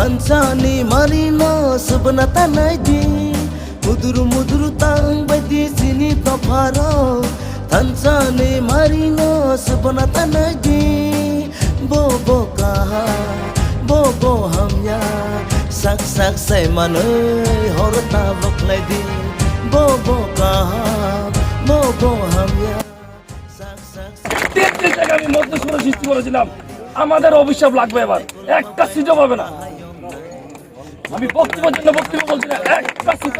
Hansani marino subnata naidi muduru tang badi sini toparo Hansani marino subnata naidi bobo kaha bobo hamya sak say manoi horta bakladi bobo kaha bobo hamya তিন জায়গায় আমি মধ্যস্বর সৃষ্টি করেছিলাম আমাদের অভিশাপ লাগবে এবার একটা সিটও পাবে না আমি বক্তব্য বলছি না একটা সিট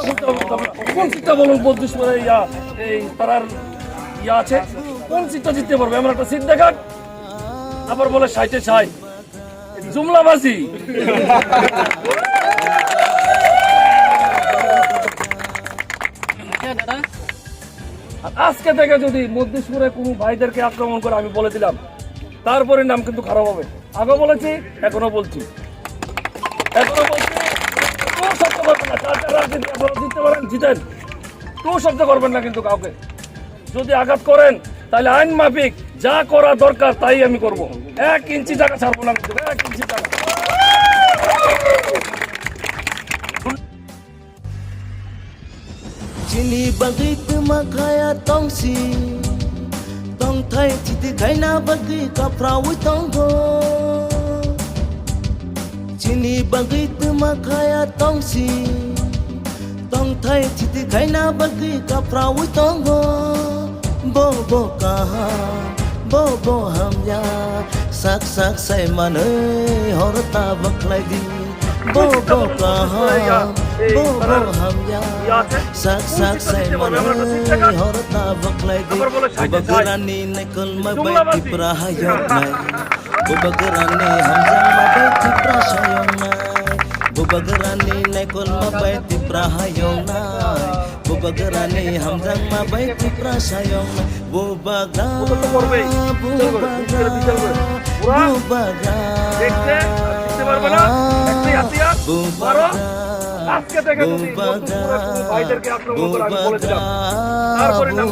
কোন সিটটা বলুন মধ্যস্বরে এই তারার আছে কোন সিটটা জিততে পারবে আমার একটা সিট দেখাক আবার বলে 60-60 জুমলাবাজি আজকে থেকে যদি মধ্যস্বরে কোনো ভাইদেরকে আক্রমণ করে আমি বলে দিলাম তারপরে নাম কিন্তু খারাপ হবে আগে বলেছি এখনো বলছি কেউ শব্দ করবেন না রাজনীতি আপনারা জিততে পারেন জিতেন কেউ শব্দ করবেন না কিন্তু কাউকে যদি আঘাত করেন তাহলে আইন মাফিক যা করা দরকার তাই আমি করব 1 ইঞ্চি জায়গা ছাড়বো না 1 ইঞ্চি জায়গা Chini bagit makaya tongsi Tong thai chiti khaina bagi kaprawi tonggo Chini bagit makaya tongsi Tong thai chiti khaina bagi kaprawi tonggo Bobo kaha bobo hamya sak say manoi horta baklai di bobo kaha bobo hamya sak say manoi horta baklai di bagarani nekul mabai tipra hayot nai bagarani hamzang mabai tipra shayong nai bagarani nekul mabai tipra hayong nai bagarani hamzang mabai tipra shayong nai bubaga আজকে থেকে যদি ভাইদেরকে আক্রমণ করে আমি বলে দিলাম তারপরে নাম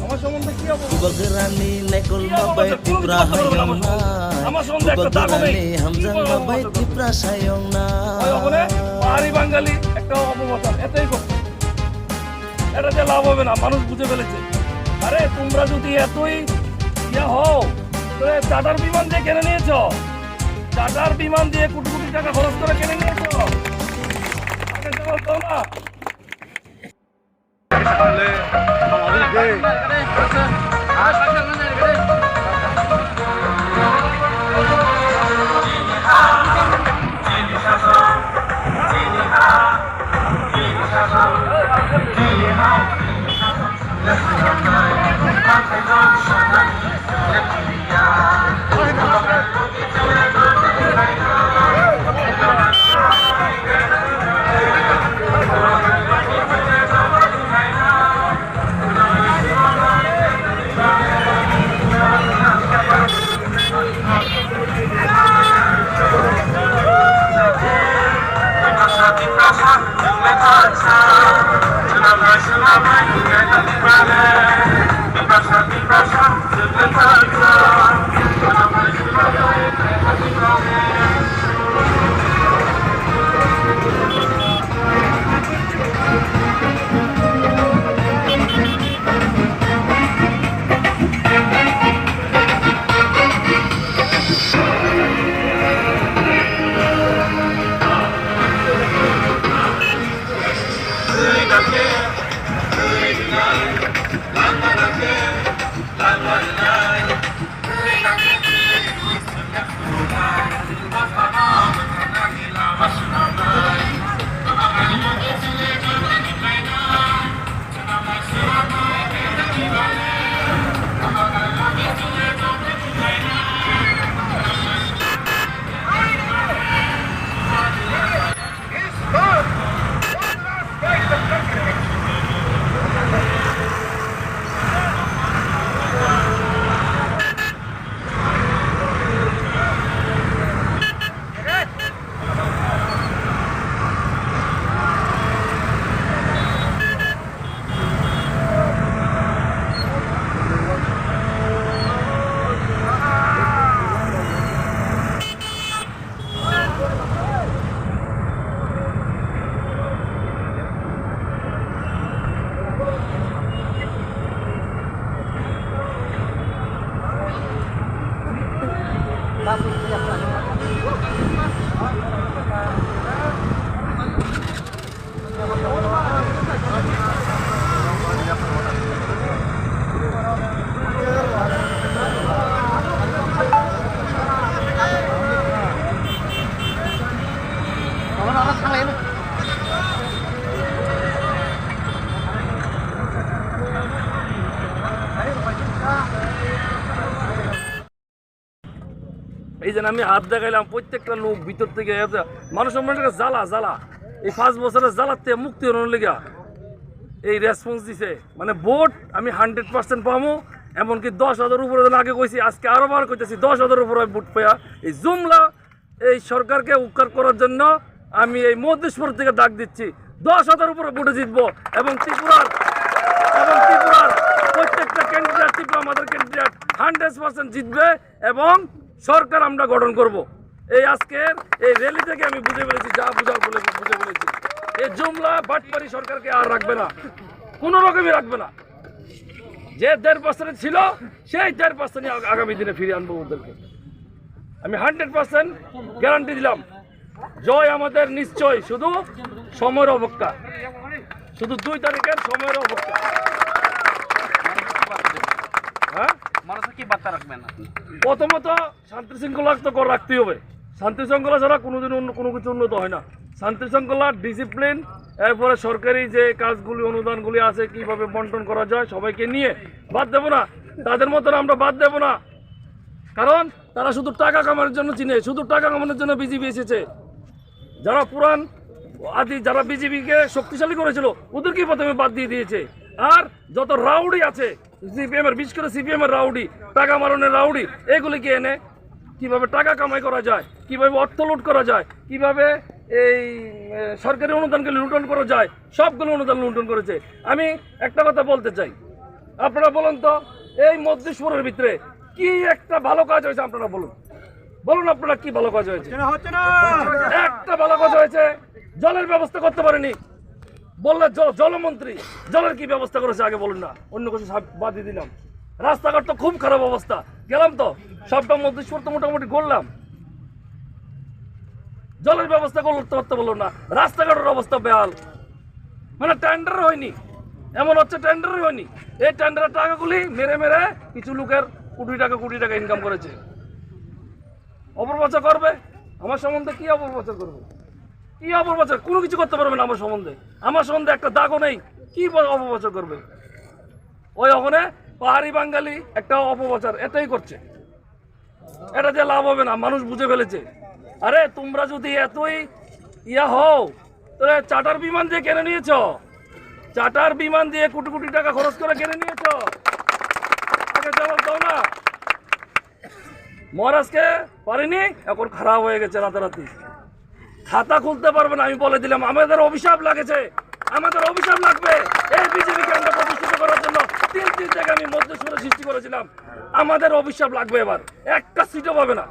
আমার সম্বন্ধে কি হবে Bubagarani nekul mabay tipra hayong na Bubagarani hamzang mabay tipra sayong na ওখানে পাহাড়ি বাঙালি একটা অপবাদ এটাই করছে এটা যে লাভ হবে না মানুষ বুঝে ফেলেছে আরে তোমরা যদি এতই হও তাহলে চার্টার বিমান দিয়ে কিনে নিয়েছো চার্টার বিমান দিয়ে কোটি কোটি টাকা খরচ করে কিনে নিয়েছো আগে জবাব দাও না এই যে আমি হাত দেখাইলাম, প্রত্যেকটা লোক ভিতর থেকে মানুষের মনে জ্বালা জ্বালা, এই 5 বছরের জ্বালার থেকে মুক্তি হওয়ার লেগা এই রেসপন্স দিছে। মানে ভোট আমি 100% পাবো, এমনকি 10,000 উপরে আগে কইছি, আজকে আরো বার কইতেছি 10,000 উপরে ভোট পাইয়া এই জুমলা এই সরকারকে উৎখাত করার জন্য আমি এই মধ্যেশ্বর থেকে ডাক দিচ্ছি। 10,000 উপরে ভোটে জিতবো এবং ত্রিপুরার প্রত্যেকটা ক্যান্ডিডেট, ত্রিপুরা আমাদের ক্যান্ডিডেট 100% জিতবে এবং সরকার আমরা গঠন করব। এই আজকের এই র্যালি থেকে আমি বুঝে ফেলেছি, যা বুঝার বলে বুঝে ফেলেছি। এই জুমলা বাটপারি সরকারকে আর রাখবে না, কোনো রকমই রাখবে না। যে 1.5% ছিল সেই 1.5% আগামী দিনে ফিরিয়ে আনবো ওদেরকে। আমি 100% গ্যারান্টি দিলাম। জয় আমাদের নিশ্চয়, শুধু সময়ের অপেক্ষা, শুধু 2 তারিখের সময়ের অপেক্ষা। হ্যাঁ, মানুষের কি বার্তা রাখবেন? প্রথমত শান্তি শৃঙ্খলা তো রাখতেই হবে। শান্তি শৃঙ্খলা ছাড়া কোনোদিন কোনো কিছু উন্নত হয় না। শান্তি শৃঙ্খলা, ডিসিপ্লিন, এরপরে সরকারি যে কাজগুলি অনুদানগুলি আছে কিভাবে বন্টন করা যায় সবাইকে নিয়ে বাদ দেবো না, তাদের মতন আমরা বাদ দেবো না। কারণ তারা শুধু টাকা কামানোর জন্য চিনে, শুধু টাকা কামানোর জন্য বিজেপি এসেছে। যারা পুরান আদি যারা বিজেপিকে শক্তিশালী করেছিল ওদেরকেই প্রথমে বাদ দিয়ে দিয়েছে। আর যত রাউডি আছে সিপিএম এর, বিশেষ করে সিপিএম এর রাউডি, টাকা মারণের রাউডি, এগুলিকে এনে কিভাবে টাকা কামাই করা যায়, কিভাবে অর্থ লুট করা যায়, কিভাবে এই সরকারি অনুদানকে লুণ্ঠন করা যায়, সবগুলো অনুদান লুণ্ঠন করেছে। আমি একটা কথা বলতে চাই, আপনারা বলুন তো এই মধ্যেশ্বরের ভিতরে কি একটা ভালো কাজ হয়েছে? আপনারা বলুন, বলুন আপনারা কি ভালো কাজ হয়েছে? একটা ভালো কাজ হয়েছে, জলের ব্যবস্থা করতে পারেনি। বললে জলমন্ত্রী জলের কি ব্যবস্থা করেছে আগে বলুন না, অন্য কিছু বাদ দিয়ে দিলাম। রাস্তাঘাট তো খুব খারাপ অবস্থা, গেলাম তো সবটা মধ্যেশ্বর তো মোটামুটি করলাম, জলের ব্যবস্থা করতে বললো না। রাস্তাঘাটের অবস্থা বেহাল, মানে টেন্ডার হয়নি, এমন হচ্ছে টেন্ডারই হয়নি। এই টেন্ডারের টাকাগুলি মেরে মেরে কিছু লোকের কোটি টাকা ইনকাম করেছে। অপপ্রচার করবে আমার সম্বন্ধে, কি অপপ্রচার করবে? কি অপপ্রচার? কোনো কিছু করতে পারবে না আমার সম্বন্ধে একটা দাগও নেই। কি অপপ্রচার করবে? ওই ওখানে পাহাড়ি বাঙালি একটা অপপ্রচার এটাই করছে, এটা দিয়ে লাভ হবে না, মানুষ বুঝে ফেলেছে। আরে তোমরা যদি এতই হও তাহলে চার্টার বিমান দিয়ে কিনে নিয়েছ, চার্টার বিমান দিয়ে কোটি কোটি টাকা খরচ করে কিনে নিয়েছ, আগে জবাব দাও না। মহারাজকে পারিনি, এখন খারাপ হয়ে গেছে রাতারাতি, খাতা খুলতে পারবে না। আমি বলে দিলাম আমাদের অভিশাপ লাগেছে, আমাদের অভিশাপ লাগবে। এই বিজেপিকে আমরা প্রতিষ্ঠিত করার জন্য 3 জায়গায় আমি মধ্যেশ্বরে সৃষ্টি করেছিলাম, আমাদের অভিশাপ লাগবে। এবার একটা সিটও পাবে না।